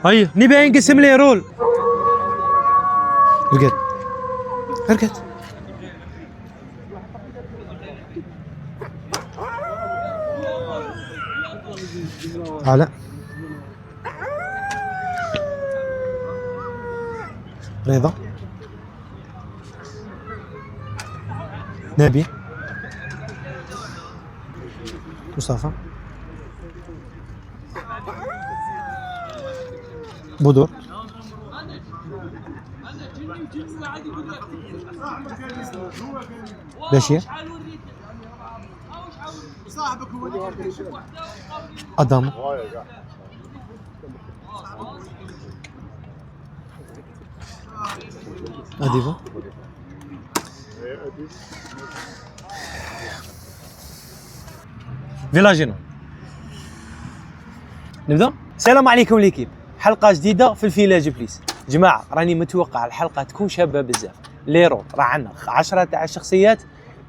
هيا نبي نقسم لي رول. رقد رقد. على رضا نبي مصطفى بدر بشير أدم أديبة فيلاجينو. نبدأ. السلام عليكم ليكيب، حلقة جديدة في الفيلاج بليس. جماعة راني متوقع الحلقة تكون شابة بزاف. لي رول راه عندنا 10 تاع الشخصيات،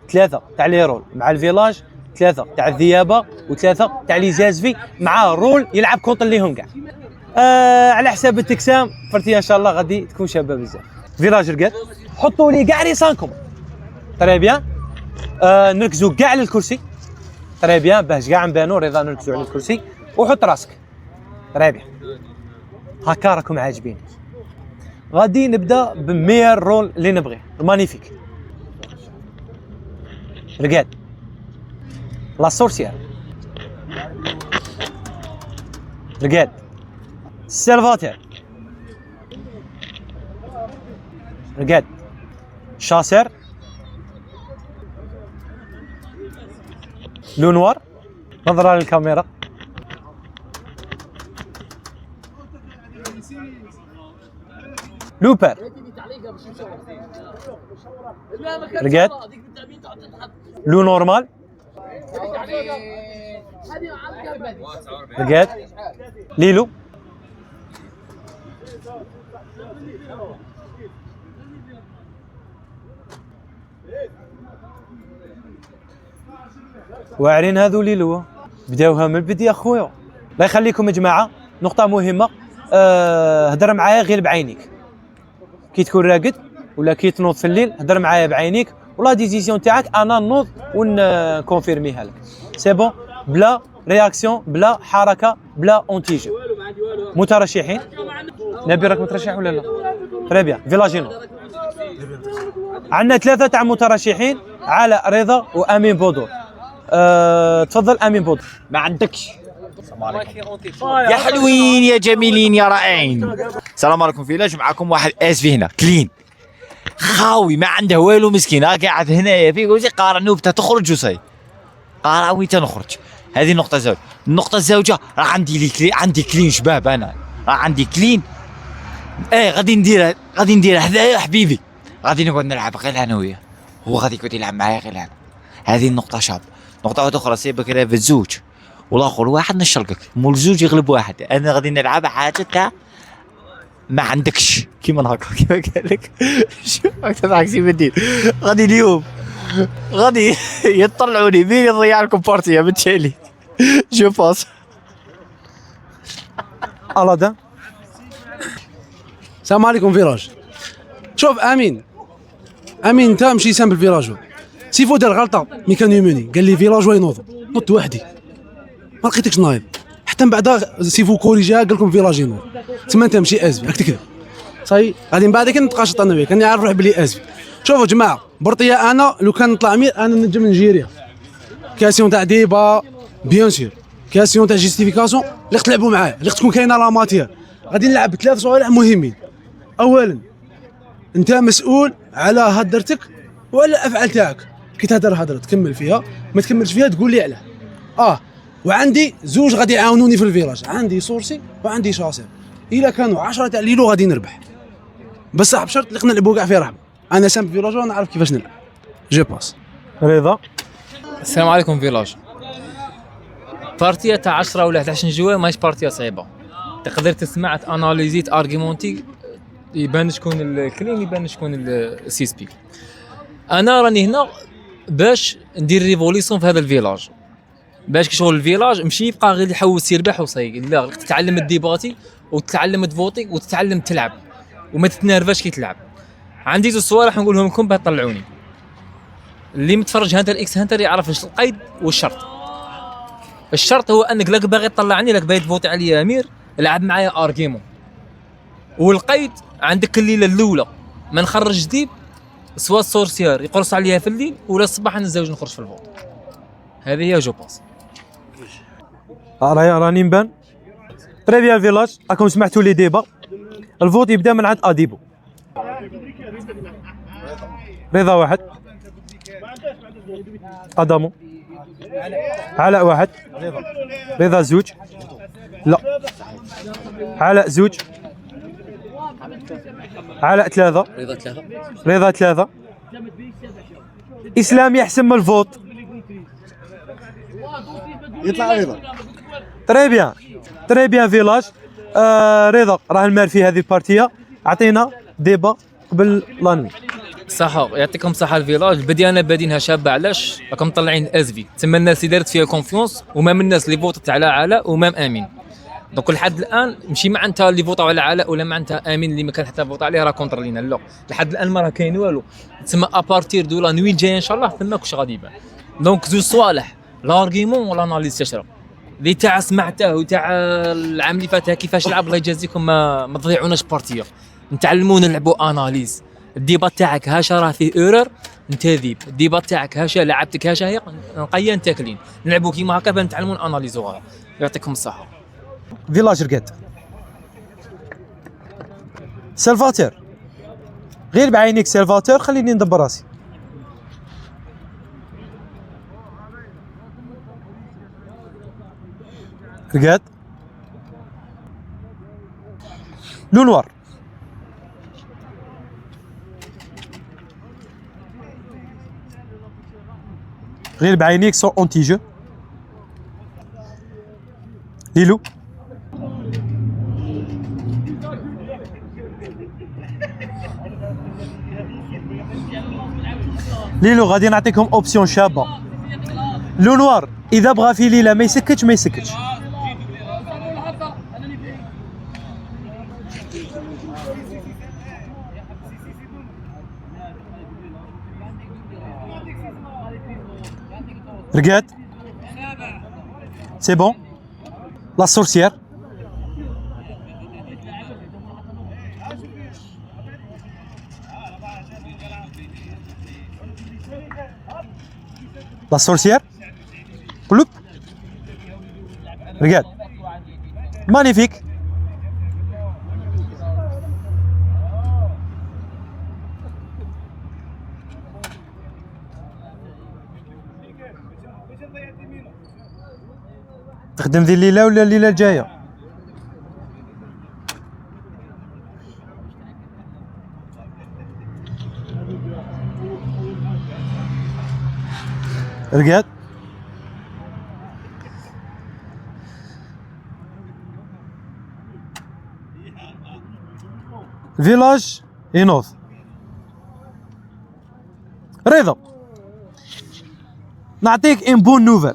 3 تاع لي رول مع الفيلاج، 3 تاع الذيابة، و3 تاع لي زازفي مع رول يلعب كونطر ليهم كاع. على حساب التكسام فرتي ان شاء الله غادي تكون شابة بزاف. فيلاج رقاد حطوا لي كاع ريسانكم تري بيان. نركزوا كاع على الكرسي تري بيان باش كاع نبانو. رضا نركزوا على الكرسي وحط راسك تري بيان هكا راكم عاجبين. غادي نبدا بمير رول اللي نبغيه مانيفيك. رقاد لا سورسيير. رقاد سيلفاتير. رقاد شاسر. لو نوار نظرة للكاميرا. لوبر. رقاد لو نورمال. رقاد ليلو. واعرين هذو ليلو بداوها من البداية خويا. الله يخليكم يا جماعة. نقطة مهمة، هدر معايا غير بعينيك كي تكون راقد ولا كي تنوض في الليل. هدر معايا بعينيك ولا ديسيزيون تاعك انا نوض ونكونفيرميها لك. سي بون بلا رياكسيون بلا حركة بلا اونتيجو. مترشحين نبي راك مترشح ولا لا؟ تري بيان. فيلاجينو عندنا 3 تاع مترشحين على رضا وامين بودور. تفضل امين بودور. ما عندكش. السلام عليكم يا حلوين يا جميلين يا رائعين. السلام عليكم فيلاج. معكم واحد اسفي هنا كلين خاوي ما عنده والو مسكين قاعد هنايا في وجه قارع نوبته تخرج وصي قارع ويتا نخرج. هذه النقطة الزوجة. النقطة الزوجة راه عندي كلين شباب. انا راه عندي كلين. غادي ندير هذايا حبيبي. غادي نقعد نلعب غير انا وياه، هو غادي يقعد يلعب معايا غير انا. هذه النقطة شاب. نقطة أخرى سيبك في الزوج والاخر واحد نشرقك مول الزوج يغلب واحد. انا غادي نلعب حاجه تاع ما عندكش كيما هكا كيما قال لك. شوف تضحك سي بدين. غادي اليوم غادي يطلعوني مين يضيع لكم بارتي بالتالي. جو باس ألادان. السلام عليكم فيلاج. شوف امين انت مشي سامبل فيلاجو سيفو دار غلطه مي كان يموني قال لي فيلاجو ينوض نط وحدي ما لقيتكش نايض حتى من بعد سيفو كوريجا قال لكم فيلاجينو تما انت ماشي ازفي راك تكذب صاي. غادي من بعد نتقاشط انا وياك راني عارف روحي بلي ازفي. شوفوا جماعه برطيه انا لو كان نطلع امير انا نجم نجيريها كاسيون تاع ديبا بيان سور كاسيون تاع جيستيفيكاسيون اللي تلعبوا معايا اللي تكون كاينه لا ماتير. غادي نلعب ب3 صوالح مهمين. اولا انت مسؤول على هدرتك وعلى الافعال تاعك. كي تهدر هدره تكمل فيها ما تكملش فيها تقول لي علاه. وعندي زوج غادي يعاونوني في الفيلاج. عندي سورسي وعندي شاسر. الا كانوا 10 تاع ليلو غادي نربح بصح بشرط اللي نلعبوا كاع في رحمه. انا سامب فيلاج وانا عارف كيفاش نلعب. جو باس. رضا. السلام عليكم فيلاج. بارتيه تاع 10 ولا 11 جوار ماهيش بارتيه صعيبه. تقدر تسمع اناليزيت ارغيمونتي يبان شكون الكلين يبان شكون السي سبي. انا راني هنا باش ندير ريفوليسيون في هذا الفيلاج باش كي شغل الفيلاج ماشي يبقى غير يحوس يربح وصاي. لا تتعلم الديباتي وتتعلم تفوتي وتتعلم تلعب وما تتنرفزش كي تلعب. عندي زوج صوالح نقولهم لكم باه تطلعوني. اللي متفرج هانتر اكس هانتر يعرف اش القيد والشرط. الشرط هو انك لك باغي تطلعني لك باغي تفوتي عليا امير لعب معايا ارجيمون. والقيد عندك الليله الاولى ما نخرج ديب سوا السورسيار يقرص عليها في الليل ولا الصباح انا الزوج نخرج في الفوت. هذه هي جو باس. راني نبان تري بيان الفيلاج. راكم سمعتوا لي ديبا. الفوت يبدا من عند اديبو. رضا واحد، ادامو، علاء واحد، رضا زوج، لا علاء زوج، علاء ثلاثة، رضا ثلاثة، اسلام يحسم من الفوت. يطلع رضا. تري بيان فيلاج. رضا راه المال في هذه البارتيه. اعطينا ديبا قبل لانوي. صحة يعطيكم الصحة الفيلاج. بدينا بادينها شابة. علاش؟ راكم مطلعين اس في تما الناس اللي دارت فيها كونفيونس ومام الناس اللي فوتت على علاء ومام امين. دونك لحد الان ماشي معناتها اللي فوتوا على علاء ولا معناتها امين اللي ما كان حتى فوت عليه راه كونتر لينا. لا لحد الان ما راه كاين والو. تسمى ابارتير دو لا نوي الجايه ان شاء الله تما كلشي غادي يبان. دونك زوج صوالح لارغيمون ولا اناليز تشرب اللي تاع سمعته وتاع العام اللي فات كيفاش لعب. الله يجازيكم ما تضيعوناش بارتيه. نتعلموا نلعبوا اناليز. الديبا تاعك هاشا راه فيه اورور انت ذيب. الديبا تاعك هاشا لعبتك هاشا هي نقيا تاكلين. نلعبوا كيما هكا باش نتعلموا اناليزوها. يعطيكم الصحه. فيلاج رقاد سلفاتور. غير بعينيك سلفاتور خليني ندبر راسي. رقاد لو نوار. غير بعينيك سو اونتي جو. ليلو ليلو غادي نعطيكم اوبسيون شابه. لو نوار اذا بغى في ليله ما يسكتش ما يسكتش. رقاد سي بون. لا سورسيير لا سورسيير قلوب. رقاد مانيفيك. تخدم ذي الليله ولا الليله الجايه؟ رقاد فيلاج ينوض. رضا نعطيك ان بون نوفل.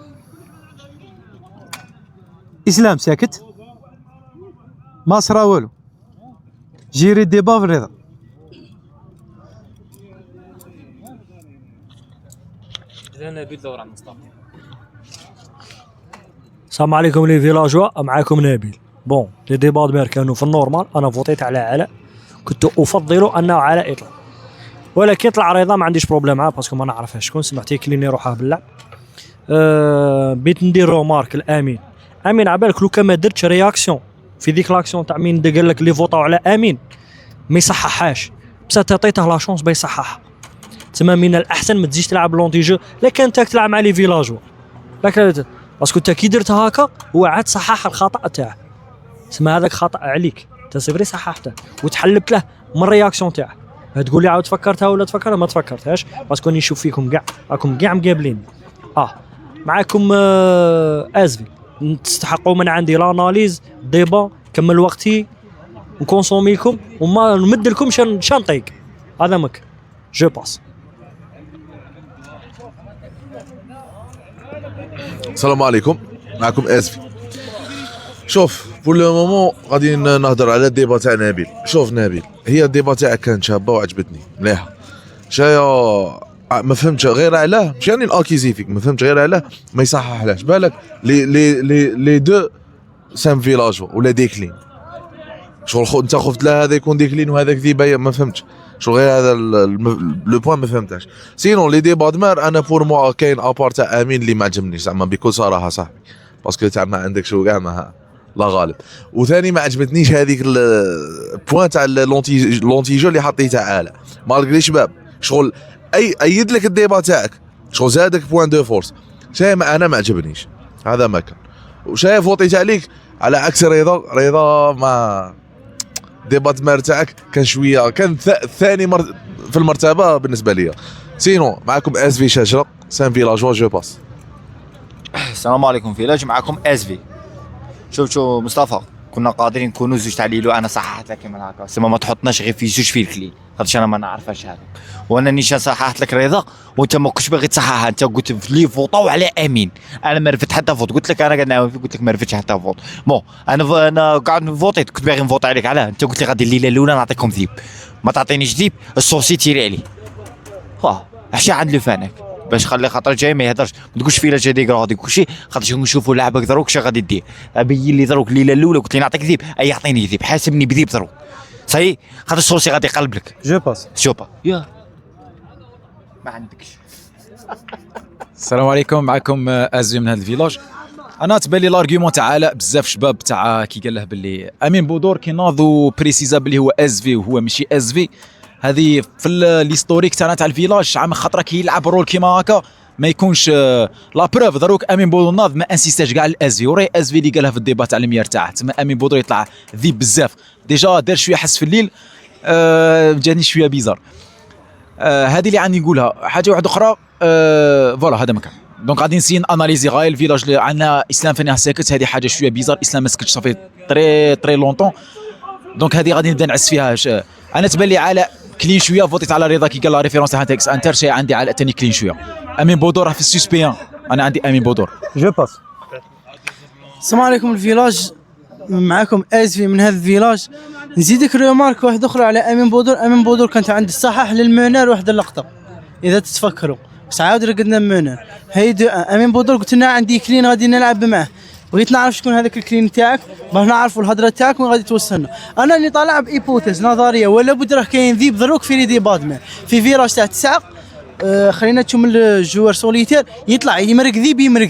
اسلام ساكت ما صرا والو. جيري الديبا في الرضا. انا نبيل دور على مصطفى. السلام عليكم لي فيلاجوا. معاكم نبيل. بون لي ديبا دمير كانوا في النورمال. انا فوتيت على علاء. كنت افضل انه علاء يطلع ولكن طلع رضا ما عنديش بروبليم معاه باسكو ما نعرفهاش شكون. سمعت يكليني روحه باللعب. بيت ندير رومارك الامين. امين عبالك لو كان ما درتش رياكسيون في ديك لاكسيون تاع مين قال لك اللي فوطاو على امين ما يصححهاش بصح تعطيته لا شونس با يصححها. تسمى من الاحسن ما تزيدش تلعب لونتي جو لا كان انت تلعب مع لي فيلاجوا لكن باسكو انت كي درت هكا هو عاد صحح الخطا تاعه. تسمى هذاك خطا عليك انت سيفري صححته وتحلبت له من الرياكسيون تاعه. تقول لي عاود تفكرتها ولا تفكرها؟ ما تفكرتهاش باسكو نشوف فيكم كاع راكم كاع مقابلين. معاكم ازفي تستحقوا من عندي لاناليز ديبا كمل وقتي نكونسوميكم وما نمد لكم شنطيق. هذا مك جو باس. السلام عليكم. معكم ازفي. شوف بور لو مومون غادي نهضر على الديبا تاع نبيل. شوف نبيل، هي الديبا تاعك كانت شابه وعجبتني مليحه. شايا ما فهمتش غير علاه، مش يعني الاكيزي فيك، ما فهمتش غير علاه ما يصححلاش. بالك لي دو سام فيلاجو ولا ديكلين، شغل انت خفت لا هذا يكون ديكلين وهذاك ذي ما فهمتش. شو غير هذا لو بوان ما فهمتش. سينون لي ديبا دمار انا بور موا كاين ابار تاع امين اللي ما عجبنيش زعما بكل صراحه صاحبي، باسكو تاع ما عندك شو كاع ما لا غالب. وثاني ما عجبتنيش هذيك البوان تاع لونتيجو اللي حطيتها عاله مالغري شباب. شغل ايد لك الديبا تاعك، شغل زادك بوان دو فورس. شايف انا ما عجبنيش هذا ما كان. وشايف فوطيت عليك على عكس رضا ما ديبا دمار تاعك كان شويه، كان ثاني في المرتبه بالنسبه لي. سينو معكم اس في شجره سان فيلاجوا جو باس. السلام عليكم فيلاج، معكم اس في. شوف مصطفى، كنا قادرين نكونوا زوج تاع ليلو، انا صححت لك كيما هكا، سما ما تحطناش غير في زوج في الكلين، خاطرش انا ما نعرفهاش هذا. وانا نيشان صححت لك رضا وانت ما كنتش باغي تصححها، انت قلت في لي فوطاو على امين. انا ما رفدت حتى فوت، قلت لك انا قاعد نعاون فيك، قلت لك ما رفدتش حتى فوت. بون انا قاعد فوطيت، كنت باغي نفوت عليك. علاه؟ انت قلت لي غادي الليله الاولى نعطيكم ذيب، ما تعطينيش ذيب الصوصي تيري عليه. احشي عند لو فانك باش خلي خاطر جاي ما يهدرش، ما تقولش فيلا جا ديكرادي كلشي، خاطر نشوفوا لعبك دروك شنو غادي دير. ابين لي دروك الليله الاولى قلت لي نعطيك ذيب، اي يعطيني ذيب، حاسبني بذيب دروك صاي، خاطر الصوصي غادي يقلب لك. جو باس. شوبا يا ما عندكش. السلام عليكم، معكم ازوي من هذا الفيلاج. انا تبان لي لارغيومون تاع علاء بزاف شباب تاع كي قال له باللي امين بودور كي ناضو بريسيزا باللي هو اس في وهو ماشي اس في. هذه في الهيستوريك تاعنا تاع الفيلاج، عام خاطر كي يلعب رول كيما هكا ما يكونش لا بروف. دروك امين بودور ناض ما انسيستاش كاع الاس في، وراي اس في اللي قالها في الديبا تاع الميار تاعه. تما امين بودور يطلع ذيب بزاف، ديجا دار شويه حس في الليل، جاني شويه بيزار. هذه اللي عندي نقولها. حاجه واحده اخرى، فوالا هذا مكان. دونك غادي نسي اناليزي غاية الفيلاج اللي عندنا. اسلام فيني ساكت، هذه حاجه شويه بيزار. اسلام ما سكتش صافي تري لونطون، دونك هذه غادي نبدا نعس فيها. انا تبان لي علاء كلين شويه، فوتيت على رضا كي قال لا ريفيرونس تاع اكس انتر. شي عندي علاء ثاني كلين شويه. امين بودور راه في السوسبيان، انا عندي امين بودور. جو باس. السلام عليكم الفيلاج، معكم اس في من هذا الفيلاج. نزيدك ريمارك واحد اخرى على امين بودور. امين بودور كانت عند الصحاح للمونر واحد اللقطه اذا تتفكروا، بس عاود رقدنا المونر. هيدو امين بودور قلت لنا عندي كلين غادي نلعب معاه، بغيت نعرف شكون هذاك الكلين تاعك باش نعرفوا الهضره تاعك وين غادي توصلنا. انا اللي طالع بايبوتيز نظريه ولا بد راه كاين ذيب دروك في لي بادمان في فيراج تاع 9. خلينا نشوف من الجوار سوليتير يطلع يمرق ذيب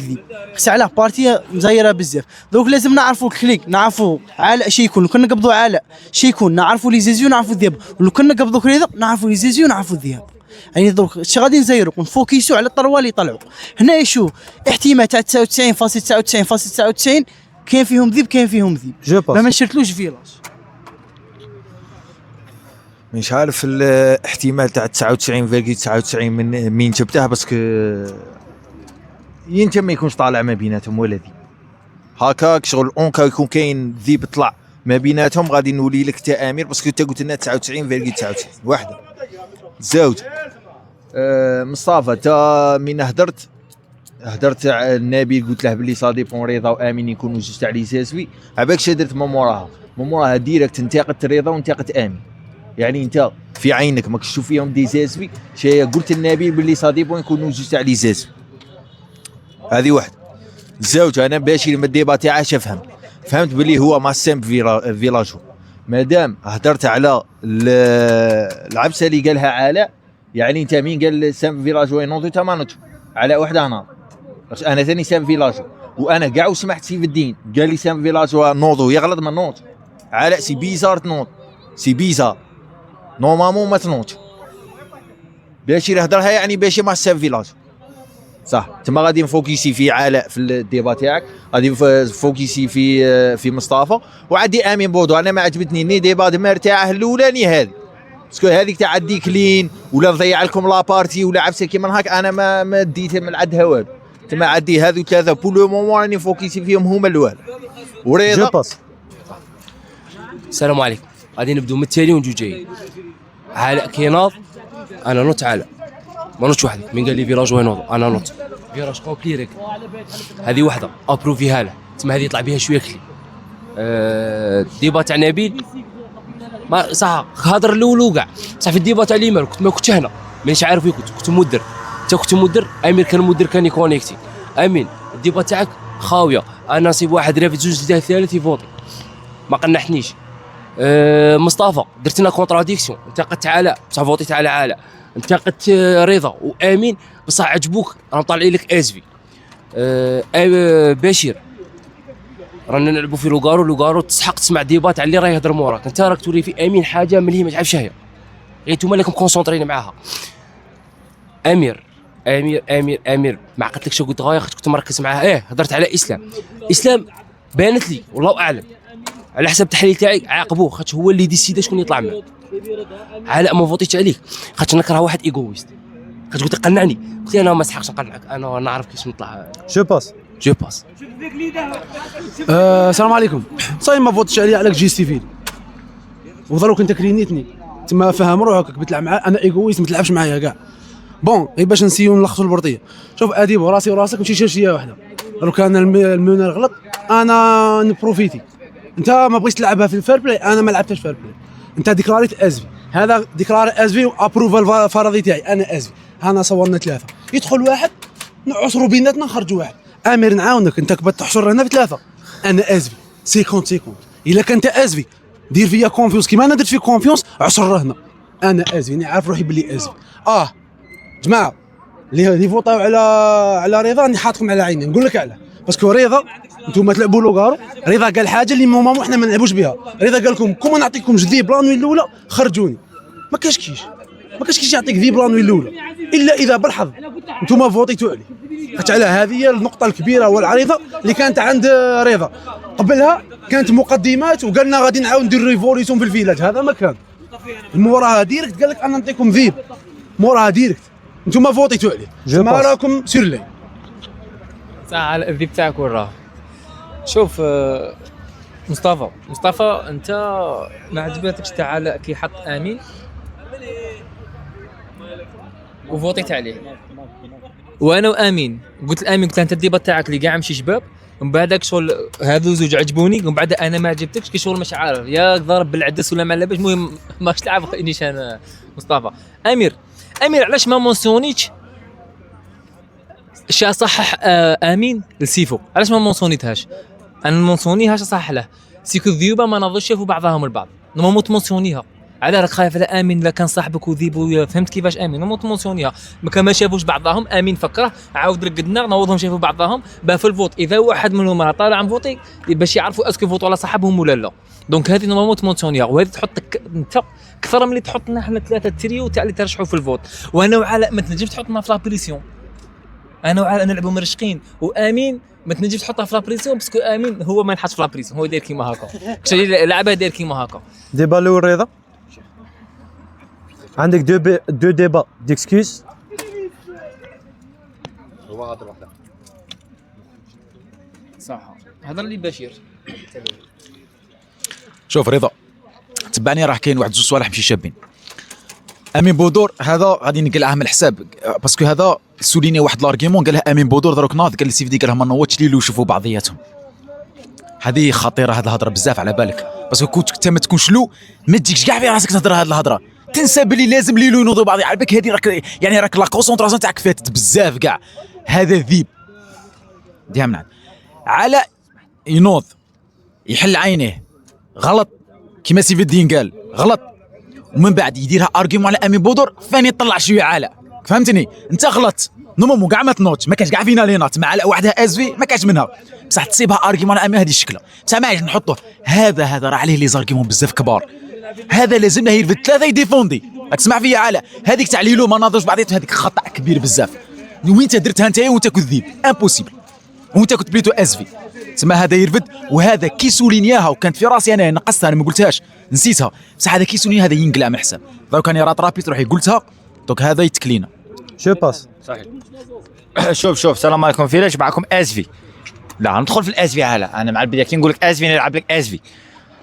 خص علاه بارتيه مزيره بزاف. دوك لازم نعرفوا الكليك، نعرفوا علاء شي يكون. لو كنا نقبضوا علاء شي يكون، نعرفوا لي زيزيو نعرفوا الذئب. ولو كنا نقبضوا كريدر نعرفوا لي زيزيو نعرفوا الذئب. يعني دوك اش غادي نزيروا ونفوكيسوا على الطروال اللي يطلعوا. هنا يشوف احتمال تاع 99.99.99 كاين فيهم ذيب كاين فيهم ذيب. جو باس. ما نشرتلوش فيلاج. مش عارف الاحتمال تاع 99.99 من مين جبتها، باسكو انت ما يكونش طالع ما بيناتهم ولا ذيب هكاك. شغل اونكا يكون كاين ذيب طلع ما بيناتهم، غادي نولي لك تامير، باسكو انت قلت لنا 99.99 واحده. زوج مصطفى، تا من هدرت على النبي قلت له باللي صادي بون رضا وامين يكونوا جوج تاع لي زاسوي. عباك شدرت من موراها ديريكت انتقدت رضا وانتقدت امين. يعني انت في عينك ماكش تشوف فيهم دي زاسوي، شي قلت النبي باللي صادي بون يكونوا جوج تاع لي زاسوي. هذه واحده. زوج انا باشي من الديبا تاعه فهمت باللي هو ما سامب فيلاجو. مادام هدرت على العبسه اللي قالها علاء، يعني انت مين قال سام فيلاجو ينوض انت ما نوض على وحده. انا ثاني سام فيلاجو، وانا كاع وسمعت سيف الدين قال لي سام فيلاجو نوض يغلط ما نوض. علاء سي بيزار تنوض، سي بيزار نورمالمون ما تنوض. باش يهدرها يعني باش ما سام فيلاجو صح. تما غادي نفوكيسي في علاء في الديبا تاعك، غادي نفوكيسي في مصطفى وعدي امين بودو. انا ما عجبتني ني ديبا دمار تاعه الاولاني هذه، باسكو هذيك تاع دي كلين ولا نضيع لكم لا بارتي ولا عبسه كيما هاك. انا ما ديتها من عندها والو. تما عدي هذو ثلاثه بو لو مومون راني فوكيسي فيهم هما الاول. ورضا السلام عليكم، غادي نبدو من التالي ونجو جايين. علاء كيناض انا نوت علاء، ما نوتش وحدك. من قال لي فيلاج وين نوض انا نوت فيراج كومبلي رك. هذه وحده ابروفيها له، تما هذه يطلع بها شويه كلي. الديبا تاع نبيل ما صح هضر الاول وكاع بصح في الديبا تاع ليمر ما كنتش هنا مانيش عارف وين كنت مدر، انت كنت مدر، امير كان مدر كان يكونيكتي. امين الديبا تاعك خاويه، انا نصيب واحد رافد زوج جداد ثالث يفوتي ما قنحنيش. مصطفى درت لنا كونتراديكسيون، انتقدت علاء بصح فوتيت على علاء، انتقدت رضا وامين بصح عجبوك راهم طالعين لك ازفي. بشير رانا نلعبوا في لوغارو تسحق تسمع ديبات على اللي راه يهضر موراك، انت راك توري في امين حاجه ملي ما تعرفش هي غير نتوما اللي راكم كونسونطرين معاها. امير ما عقلتلكش قلت غايا كنت مركز معاه. هضرت على اسلام بانت لي والله اعلم على حسب التحليل تاعي عاقبوه خاطر هو اللي ديسيدا شكون يطلع معاه. علاء ما فوتيتش عليك خاطر نكره واحد ايغويست، خاطر قلت قنعني، قلت انا ما نستحقش نقنعك، انا نعرف كيفاش نطلع. جو باس السلام عليكم. صاي ما فوتش عليا عليك جيستيفيل وضروك انت كرينيتني تما فاهم روحك بتلعب معاه، انا ايغويست ما تلعبش معايا كاع. بون غير باش نسيو نلخصوا البرطيه. شوف اديب وراسي وراسك ماشي شاشيه واحده، لو كان المونر غلط انا نبروفيتي. انت ما بغيتش تلعبها في الفير بلاي، انا ما لعبتهاش فير بلاي. انت ديكلاريت ازفي، هذا ديكلاري ازفي وابروفال الفرضي تاعي انا ازفي. هنا صورنا ثلاثه، يدخل واحد نعصروا بيناتنا نخرجوا واحد. امير نعاونك، انت كبت تحشر هنا بثلاثه، انا ازفي 50 الا كنت ازفي دير فيا كونفيونس كيما انا درت فيك كونفيونس، عصر هنا انا ازفي، انا عارف روحي باللي ازفي. جماعه اللي فوطاو على رضا راني حاطكم على عيني، نقول لك علاه باسكو رضا انتم تلعبوا لوغارو، رضا قال حاجه اللي ماما احنا ما نلعبوش بها. رضا قال لكم كوما نعطيكم ذي بلانوي الاولى خرجوني، ما كاش كيش يعطيك ذي بلانوي الاولى الا اذا بالحظ انتم فوتيتوا عليه. خاطر على هذه هي النقطه الكبيره والعريضه اللي كانت عند رضا. قبلها كانت مقدمات وقالنا غادي نعاود ندير ريفوليسيون في الفيلاج، هذا ما كان. موراها ديريكت قال لك انا نعطيكم ذيب، موراها ديريكت انتم فوتيتوا عليه، ما راكم سيرلي. ساعة على الذيب تاعك وين راه؟ شوف مصطفى انت ما عجبتكش تاع علاء كي حط امين وفوتيت عليه، وانا وامين قلت الامين قلت انت الديبا تاعك اللي كاع مشي شباب، ومن بعدك شغل هذو زوج عجبوني، ومن بعد انا ما عجبتكش كي شغل مش عارف يا ضارب بالعدس ولا ما لاباش، المهم ماكش تعرف انيش انا مصطفى. امير علاش ما مونسيونيتش شا صحح امين لسيفو، علاش ما مونسونيتهاش؟ انا مونسونيهاش صح له سيكو الذيوبه ما نظرش شافوا بعضهم البعض، نو تمونسيونيها على راك خايف على امين لا كان صاحبك وذيب فهمت كيفاش امين نو تمونسيونيها ما شافوش بعضهم. امين فكره عاود رقدنا نوضهم شافوا بعضهم با في الفوت، اذا واحد منهم راه طالع مفوتي باش يعرفوا اسكو فوتوا على صاحبهم ولا لا. دونك هذه نورمالمون تمونسيونيها، وهذه تحطك انت اكثر من اللي تحطنا احنا ثلاثه تريو تاع اللي ترشحوا في الفوت. وانا وعلاء ما تنجمش تحطنا في لابريسيون، انا وعلاء نلعبوا مرشقين، وامين ما تنجمش تحطها في لابريسيون باسكو امين هو ما ينحطش في لابريسيون، هو داير كيما هكا كشي لعبه داير كيما هكا. ديبا الاول رضا، عندك دو ديبا ديكسكيوز. صح هضر لي بشير. شوف رضا تبعني، راه كاين واحد زوج صوالح ماشي شابين. امين بودور هذا غادي نقلعه من الحساب باسكو هذا سوليني واحد لارغيمون قالها امين بودور دروك ناض قال لي سيفدي قالها ما نوضش ليلو وشوفوا بعضياتهم. هذه خطيره هذه الهضره بزاف على بالك، باسكو كنت انت ما تكونش له ما تجيكش كاع في راسك تهضر هذه الهضره، تنسى بلي لازم ليلو ينوضوا بعض على بالك. هذه راك يعني راك لا كونسونطراسيون تاعك فاتت بزاف كاع. هذا ذيب ديها من علاء ينوض يحل عينيه غلط كيما سيف الدين قال غلط، ومن بعد يديرها ارغيومون على امين بودور ثاني طلع شويه علاء، فهمتني؟ انت غلط نورمالمون كاع ما تنوضش، ما كاش كاع فينا لينات مع علاء وحدها ازفي ما كاش منها، بصح تصيبها ارغيومون على امين هذه الشكله بصح ما عادش نحطوه. هذا راه عليه لي زارغيومون بزاف كبار، هذا لازم له يرفد ثلاثه يديفوندي. راك تسمع فيا علاء؟ هذيك تاع ليلو ما ناضوش بعضياتهم هذيك خطا كبير بزاف. وين انت درتها انت وانت كذيب امبوسيبل، وانت كنت بليتو ازفي تسمى هذا يرفد. وهذا كي سولينياها وكانت في راسي انا نقصتها انا ما قلتهاش نسيتها، بصح هذا كي سوليني هذا ينقلع من الحساب. لو كان يرى طرابيت روحي قلتها دونك هذا يتكلينا. جو باس صحيح. شوف السلام عليكم فيلاش معكم ازفي. لا ندخل في الازفي هلا انا مع البدايه كي نقول لك ازفي نلعب لك ازفي،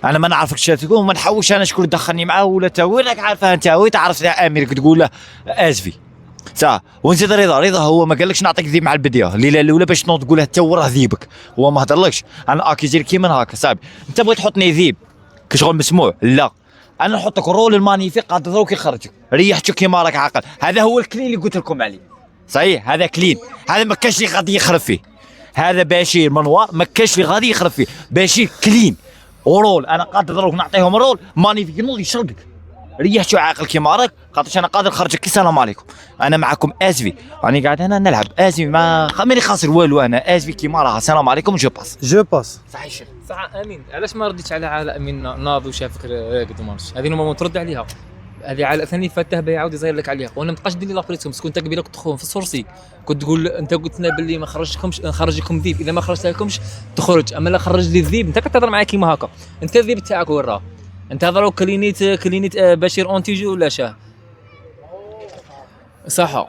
انا ما نعرفك شنو تقول وما نحوش انا شكون دخلني معاه ولا تا وين راك عارفها انت وين تعرف يا امير تقول له ازفي. صح. ونزيد رضا هو ما قالكش نعطيك ذيب مع البدايه الليله الاولى باش تنوض تقولها حتى هو راه ذيبك، هو ما هضرلكش انا اكيزير كيما هكا صاحبي. انت بغيت تحطني ذيب كشغل مسموع، لا انا نحطك رول المانيفيك قاعد دروك يخرجك ريحتك كيما راك عاقل. هذا هو الكلين اللي قلت لكم عليه صحيح، هذا كلين، هذا ما كاش اللي غادي يخرب فيه. هذا بشير منوار ما كاش اللي غادي يخرب فيه، بشير كلين ورول. انا قادر دروك نعطيهم رول مانيفيك نوض يشربك ريحتو عاقل كيما راك، خاطرش انا قادر نخرجك. السلام عليكم، انا معكم اسفي، راني قاعد هنا نلعب اسفي، ما ماني خاسر والو، انا اسفي كيما راه. السلام عليكم، جو باس. جو باس. صحيح الشيخ. صح امين، علاش ما رديتش على علاء امين ناض وشافك راقد ومارش؟ هذه نورمالمون ترد عليها. هذه علاء ثاني فاته بها يعاود يزير لك عليها، وانا ما تبقاش دير لي لابريسيون باسكو انت قبيله كنت تخون في السورسي، كنت تقول انت قلت لنا باللي ما خرجكمش نخرجكم ذيب، اذا ما خرجت لكمش تخرج، اما لا خرج لي الذيب انت كتهضر معايا كيما هكا. انت الذيب تاعك وين راه؟ انت هضروا كلينيت بشير اونتيجو ولا شاه؟ صح.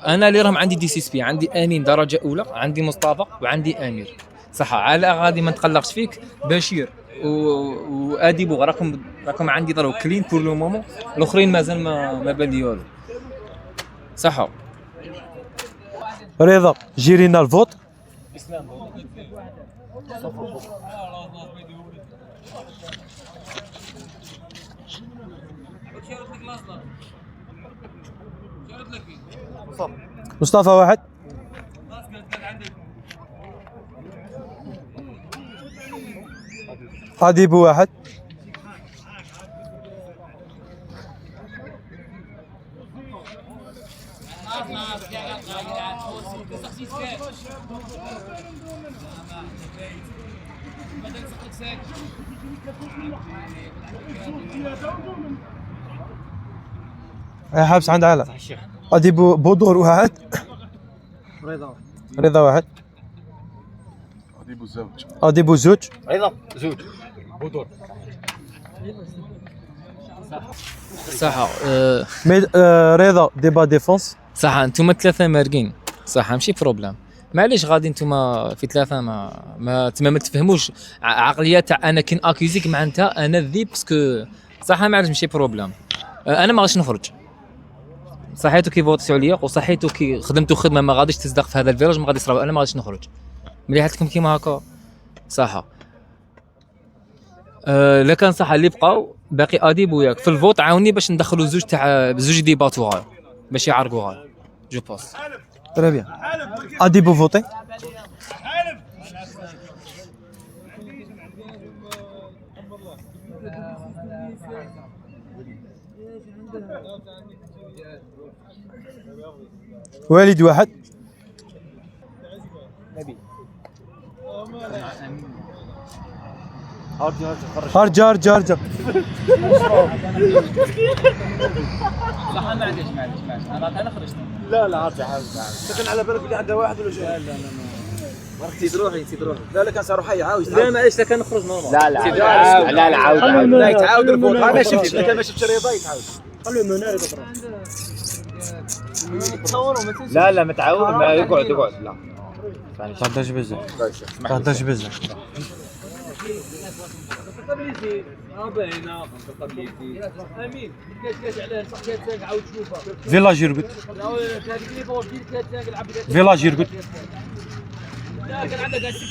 انا اللي راهم عندي دي سي اس بي، عندي امين درجه اولى، عندي مصطفى وعندي امير. صح. علاء غادي ما نتقلقش فيك، بشير واديب راكم عندي ضرب كلين بور لو مومون، الاخرين مازال ما بان لي والو. صح. رضا جيرينا الفوت. مصطفى واحد. أديب واحد. حابس عند علاء. أديب بودور واحد. رضا واحد. أديب زوج. رضا زوج. بودور. صح. رضا ديبا ديفونس. صح. انتم ثلاثه مارقين، صح ماشي بروبليم. معليش غادي انتم في ثلاثه ما تفهموش عقليه تاع انا كي اكيزيك معناتها انا الذيب باسكو صح. معليش ماشي بروبليم. انا ما غاديش نخرج صحيتو كي فوتيتو عليا وصحيتو كي خدمتو خدمه ما غاديش تصدق في هذا الفيروج، ما غادي يصرا. انا ما غاديش نخرج مليحتكم كيما هكا صح. لا كان صح اللي بقاو باقي اديب وياك في الفوت، عاوني باش ندخلوا زوج ديباتوغال باش يعرقوها جو باس. تري بيان. اديب فوتي. والد واحد. ارجع ارجع ارجع. معليش انا خرجت. لا ارجع سكن على بالك اللي عنده واحد ولا جاي. لا نسيت روحي. لا كان صار حي عاوز. لا معليش كان نخرج نورمال. لا عاود لا يتعاود الفوت. انا شفت انت ما شفتش رضا يتعاود. خليه منار يضرب. لا ما تعاود، ما يقعد لا تهدرش بزاف. فيلاج يرقد.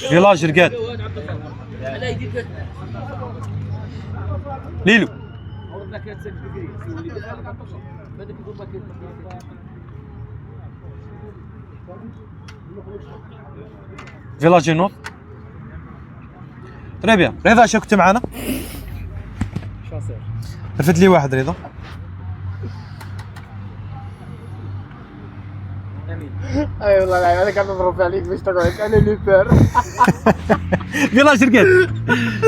فيلاج رقاد. ليلو. فيلاج نور. تري بيان. رضا شو كنت معنا؟ رفد لي واحد رضا. اي والله انا قاعد نضرب عليك باش تقعد انا اللي بار. فيلاج رقاد.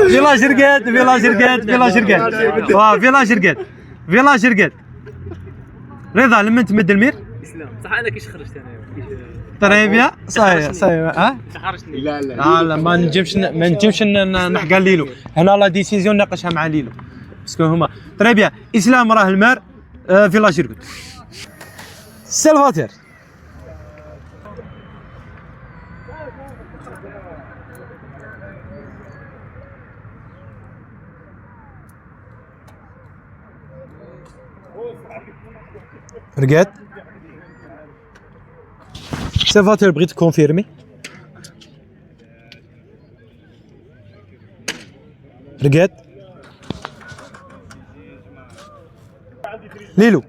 فيلاج رقاد. رضا لما تمد المير. صح انا كيش خرجت انا تري بيان. صحيح ها؟ خرجتني. لا ما نجمش نحكى ليلو هنا لا ديسيزيون ناقشها مع ليلو باسكو هما تري بيان. اسلام راه المار. فيلاج يرقد. سلفاتير. رقاد سيفاتور بغيت كونفيرمي. رقاد ليلو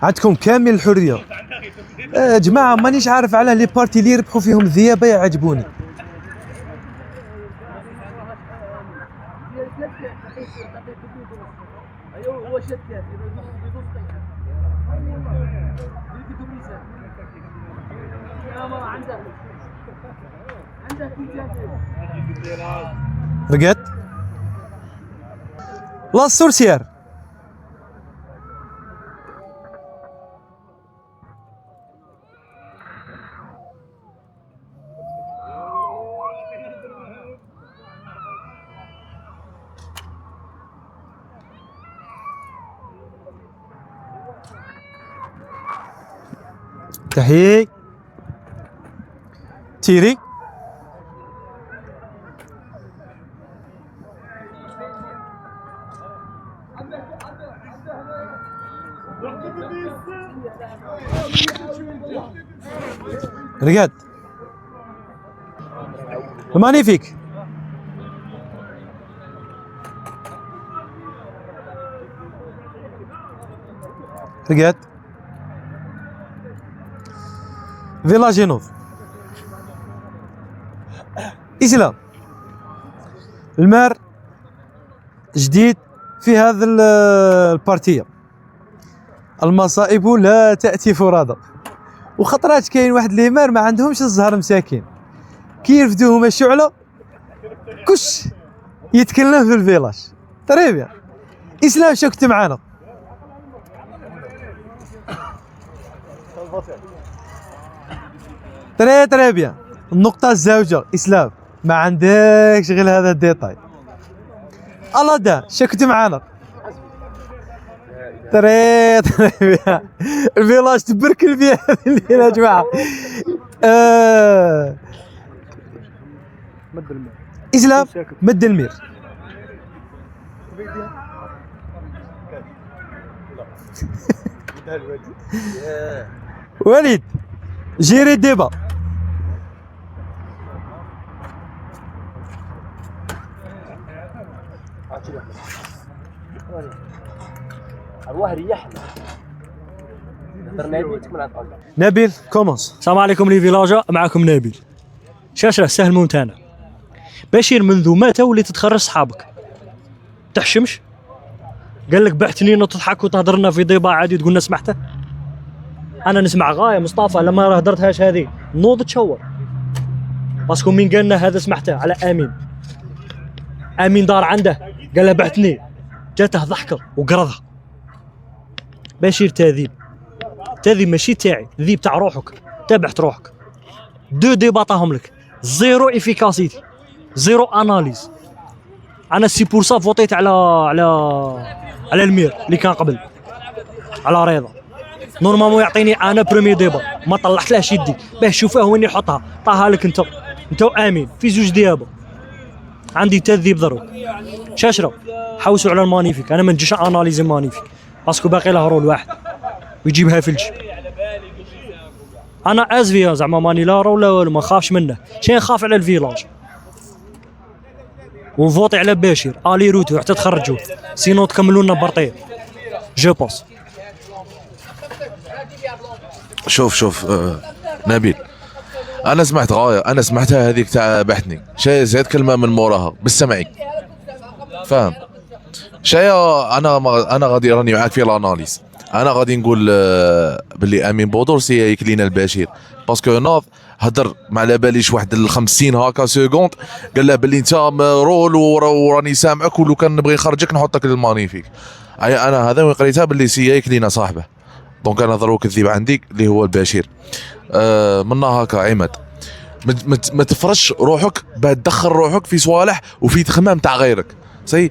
عندكم كامل الحريه. يا جماعه مانيش عارف على لي بارتي اللي يربحوا فيهم الذيابه يعجبوني. رقد لا السورسير تحيي تيري رقاد مانيفيك رقاد فيلا جينوف إسلام المار جديد في هذا البارتية. المصائب لا تأتي فرادى، وخطرات كاين واحد لي مار ما عندهمش الزهر مساكين، كي يرفدوهم الشعلة كش يتكلم في الفيلاج. تري بيان إسلام شو كنت معانا؟ تري بيان. النقطة الزوجة إسلام ما عندكش غير هذا الديتاي. الله دا شو كنت معانا؟ تري بيان. الفيلاج تبركل فيها هذه الليلة يا جماعة. إسلام مد المير. وليد جيري الديبا. نبيل كومونس. السلام عليكم لي فيلاجا، معكم نبيل. شاشة سهل ممتنع. بشير منذ مات وليت تخرج صحابك تحشمش، قال لك بعتني وتضحك وتهضرنا في ضيبه عادي تقولنا سمحته. انا نسمع غايه مصطفى لما راه هدرتهاش هذه نوض تشور باسكو مين قالنا هذا سمحته على امين. امين دار عنده قال له بعتني، جاته ضحكه وقرضها. بشير تذيب ماشي تاعي، ذيب تاع روحك، تابعت روحك. دو ديباطاهم لك، زيرو افيكاسيتي، زيرو اناليز. انا سي بور سا فوتيت على المير اللي كان قبل على رضا. نورمالمون يعطيني انا بريمي ديبا، ما طلعتلهش يدي باه شوفه وين يحطها، طاها لك انت وامين في زوج ديابه. عندي تذيب ضرب شاشره. حوسوا على المانيفيك، انا ما نجيش اناليزي مانيفيك باسكو باقي له رول واحد ويجيبها في الجيب. انا ازفيا زعما ماني لا رول لا والو، ما خافش منه. شي نخاف على الفيلاج ونفوتي على بشير الي روتو حتى تخرجوه، سينو تكملوا لنا برطيل جو بوس. شوف نبيل، انا سمعت غايه، انا سمعتها هذيك تاع بحثني شيء زيد كلمه من موراها بالسمعي، فاهم شيء. انا غادي راني معاك في الاناليز. انا غادي نقول باللي امين بودور سي يكلينا البشير باسكو ناض هدر ما على باليش واحد 50 هاكا سكوند، قال له باللي انت رول وراني سامعك ولو كان نبغي نخرجك نحطك للمانيفيك. انا هذا وين قريتها باللي سي يكلينا صاحبه. دونك انا ضروك الذيب عندي اللي هو البشير. منا هكا عماد، ما تفرش روحك باه تدخل روحك في صوالح وفي تخمام تاع غيرك. سي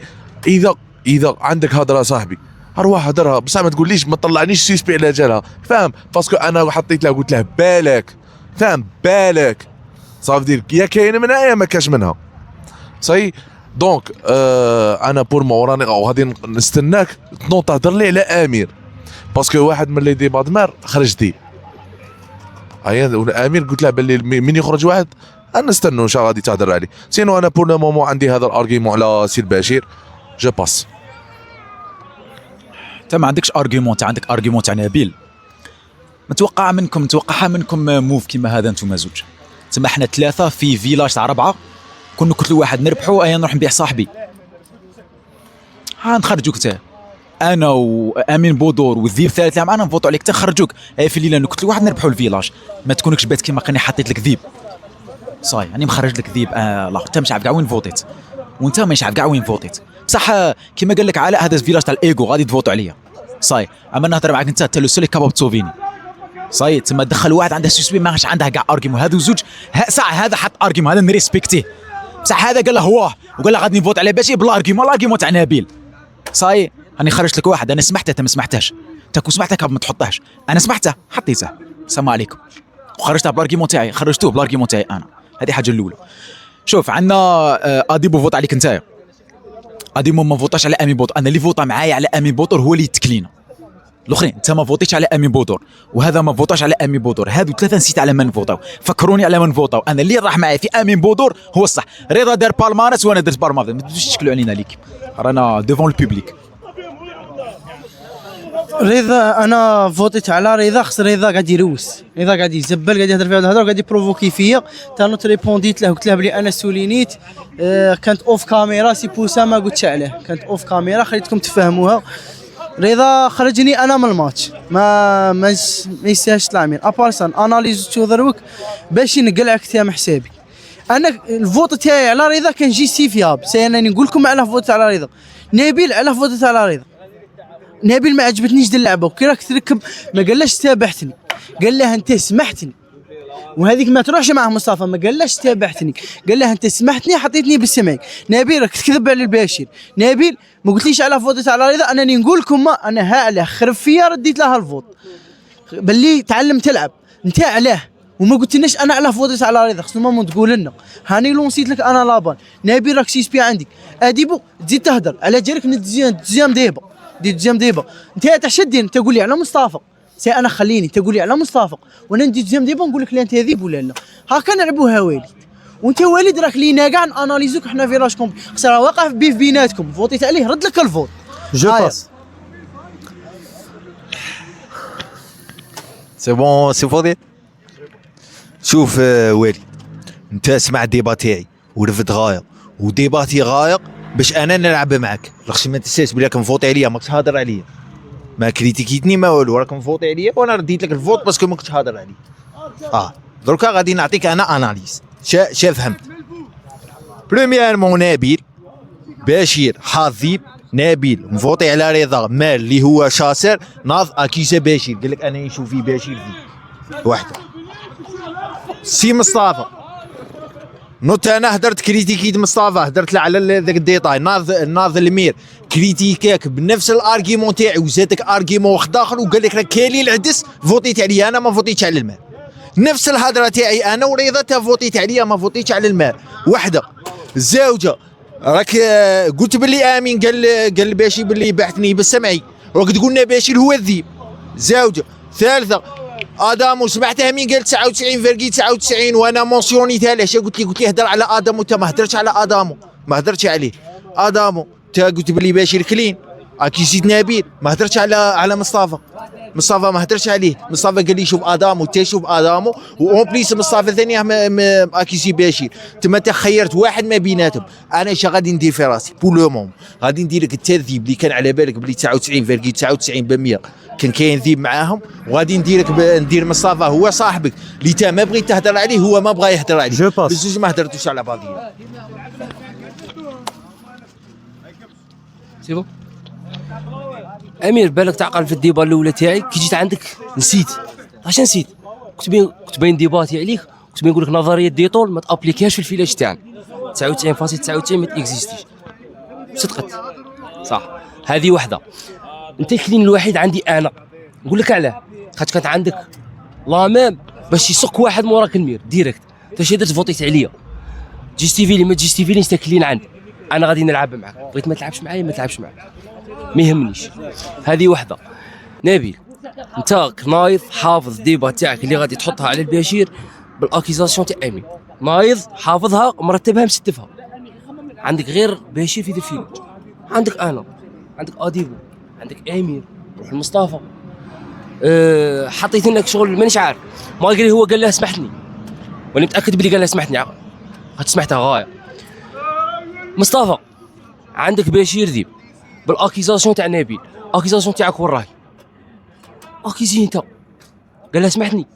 اذا عندك هضره صاحبي ارواح هدرها بصح ما تقوليش ما تطلعنيش سيسبي على جالها فاهم باسكو انا حطيت له قلت له بالك فاهم بالك صافي دير يا كاين منها يا ما كاش منها صاي دونك انا بور ما وراني غادي نستناك تنوض تهضر لي على امير باسكو واحد من لي ديبات مار خرج دي هيا امير قلت له باللي من يخرج واحد انا نستنوا ان شاء الله غادي تهضر عليه سينو انا بور لو مومون عندي هذا الارغيومون على سي البشير جو باس. انت ما عندكش ارغيومون، انت عندك ارغيومون تاع نبيل. متوقعها منكم موف كيما هذا انتم زوج. تما حنا ثلاثه في فيلاج تاع 4 كنا كل واحد نربحوا ايا نروح نبيع صاحبي. ها نخرجوك انت انا وامين بودور والذيب الثالث اللي معنا نفوتوا عليك تخرجوك في الليله كل واحد نربحوا الفيلاج. ما تكونكش بات كيما قاني حطيت لك ذيب صاي راني مخرج لك ذيب. لا انت مش عارف كاع وين فوتيت وانت مش عارف كاع وين فوتيت بصح كيما قال لك علاء هذا الفيلاج تاع الايغو غادي تفوتوا عليا صاي. اما نهضر معاك انت لو سولي كاباب تصوفيني صاي. تما دخل واحد عنده سوسبي ماهاش عنده كاع ارغيمون. هذو زوج ساعه هذا حط ارغيمون هذا نريسبكتيه بصح هذا قال له هو وقال له غادي نفوت عليه باش بالارغيمون تاع نبيل صاي. راني خرجت لك واحد انا سمحته انت ما سمحتهاش. انت كون سمحته ما تحطهاش انا سمحته حطيته. السلام عليكم. وخرجتها بالارغيمون تاعي خرجتوه بالارغيمون تاعي انا. هذه حاجه الاولى. شوف عندنا اديبو فوت عليك انت. اديبو ما فوتاش على امين بودور. انا اللي فوتا معايا على امين بودور هو اللي يتكلينا. الاخرين انت ما فوتيتش على امين بودور وهذا ما فوتاش على امين بودور. هادو ثلاثه نسيت على من فوتاو. فكروني على من فوتاو. انا اللي راح معايا في امين بودور هو الصح. رضا دار بالمارس وانا درت بالمارس. ما تبدوش تشكلوا علينا ليك رانا ديفون البوبليك. رضا انا فوتيت على رضا خص رضا قاعد يروس. رضا قاعد يزبل قاعد يهضر في هذا الهضره وقاعد يبروفوكي فيا. تا نوت ريبونديت له قلت له بلي انا سولينيت كانت اوف كاميرا سي بوسا ما قلتش عليه كانت اوف كاميرا خليتكم تفهموها. رضا خرجني انا من الماتش ما يستاهلش العمير ابارسان اناليز تو دروك باش نقلعك تاع حسابي. انا الفوت تاعي على رضا كان جيستيفياب سي انا نقول لكم على فوت على رضا. نبيل على فوت على رضا. نبيل ما عجبتنيش دي اللعبه وكي راك تركب ما قالش تابعتني قال له انت سمحتني وهذيك ما تروحش مع مصطفى ما قالش تابعتني قال له انت سمحتني حطيتني بالسمعك. نبيل راك تكذب على البشير. نبيل ما قلتليش على فوت على رضا انا نقول لكم ما انا ها عليه خرب فيا رديت لها الفوت باللي تعلم تلعب انت عليه وما قلتلناش انا على فوت على رضا. خصنا ماما تقول لنا هاني لو نسيت لك انا لابان. نبيل راك سيسبي عندك اديبو تزيد تهدر على جالك الدزيام ديبا ديام ديبا انت تشدين تقول لي على مصطفى سي انا خليني تقول لي على مصطفى وانا ندي دزيام ديبا نقول لك لا انت ذيب ولا لا. هاكا نلعبوها والد وانت والد راك لينا كاع اناليزوك حنا في راشكم خسر واقع بيف بيناتكم فوتيت عليه رد لك الفوت جو باس. سي بون سي فودي. شوف والي انت سمع الديبا تاعي ورفد غاية وديباتي غاية باش انا نلعب معك. لاخش ما تنساش بلي راك مفوتي عليا ماكش هادر عليا ما كريتيكيتني ما والو راك مفوتي عليا وانا رديت لك الفوت باسكو ماكش هادر عليا. دركا غادي نعطيك انا اناليز شا فهمت. بريميرمون نبيل بشير حظيب نبيل مفوتي على رضا مال اللي هو شاسر ناض اكيسه بشير قال لك انا نشوف في بشير في واحده. سي مصطفى نوت انا هدرت كريتيكيت مصطفى هدرت له على ذاك الديتاي ناض المير كريتيكاك بنفس الارغيمون تاعي وزادك ارغيمون واحد اخر وقال لك راك كاين العدس فوتيت عليا انا ما فوتيتش على المال. نفس الهضره تاعي انا ورضا تا فوتيت عليا ما فوتيتش على المال. وحده الزوجه راك قلت باللي امين قال باشي باللي بعثني بالسمعي راك تقول لنا باشي هو الذيب. زوجه ثالثه ادامو سمعتها مين قال 99.99 وانا مونسيونيتها له. قلت لي هدر على ادامو انت ما هدرتش على ادامو ما هدرتش عليه. ادامو انت قلت بلي باشي الكلين اكي زيد نبيل ما هدرتش على مصطفى ما هدرتش عليه. مصطفى قال لي شوف ادامو انت شوف ادامو واون بليس مصطفى ثاني اكي زي باشير. تما انت خيرت واحد ما بيناتهم. انا اش غادي ندير في راسي بور لو موم غادي ندير لك التذيب اللي كان على بالك بلي 99.99% كان كاين ذيب معاهم وغادي ندير مصطفى هو صاحبك اللي انت ما بغيت تهضر عليه هو ما بغى يهضر عليه. بزوج ما هضرتوش على بعضيهم. سي بون امير بالك تعقل في الديبا الاولى تاعي كي جيت عندك نسيت. اش نسيت؟ كنت باين ديباتي عليك كنت نقول لك نظريه ديتول ما تابليكيهاش في الفيلاج تاعنا 99.99 ما تاكزيستيش صدقت صح. هذه وحده. انت الكلين الوحيد عندي انا. نقول لك علاه، خاطر كانت عندك لامام باش يسك واحد موراك المير ديريكت، انت شي درت فوتيت عليا. جيستيفيلي ما جيستيفيليش انت كلين عندي، انا غادي نلعب معك، بغيت ما تلعبش معايا ما تلعبش معاك، ما يهمنيش. هذه وحده. نبيل انت نايض حافظ ديبا تاعك اللي غادي تحطها على البشير بالاكيزاسيون تاع امين، نايض حافظها مرتبها مستفها. عندك غير بشير في ذا الفيلم، عندك انا، عندك اديبو، عندك امير، روح المصطفى. حطيت لك شغل مانيش عارف، ما قال لي هو قال له سمحتني، وانا متاكد بلي قال له سمحتني، قد سمعتها غايه. مصطفى عندك بشير ذيب بالاكيزاسيون تاع نبيل، اكيزاسيون تاعك وين راهي؟ اكيزي انت قال له سمحتني،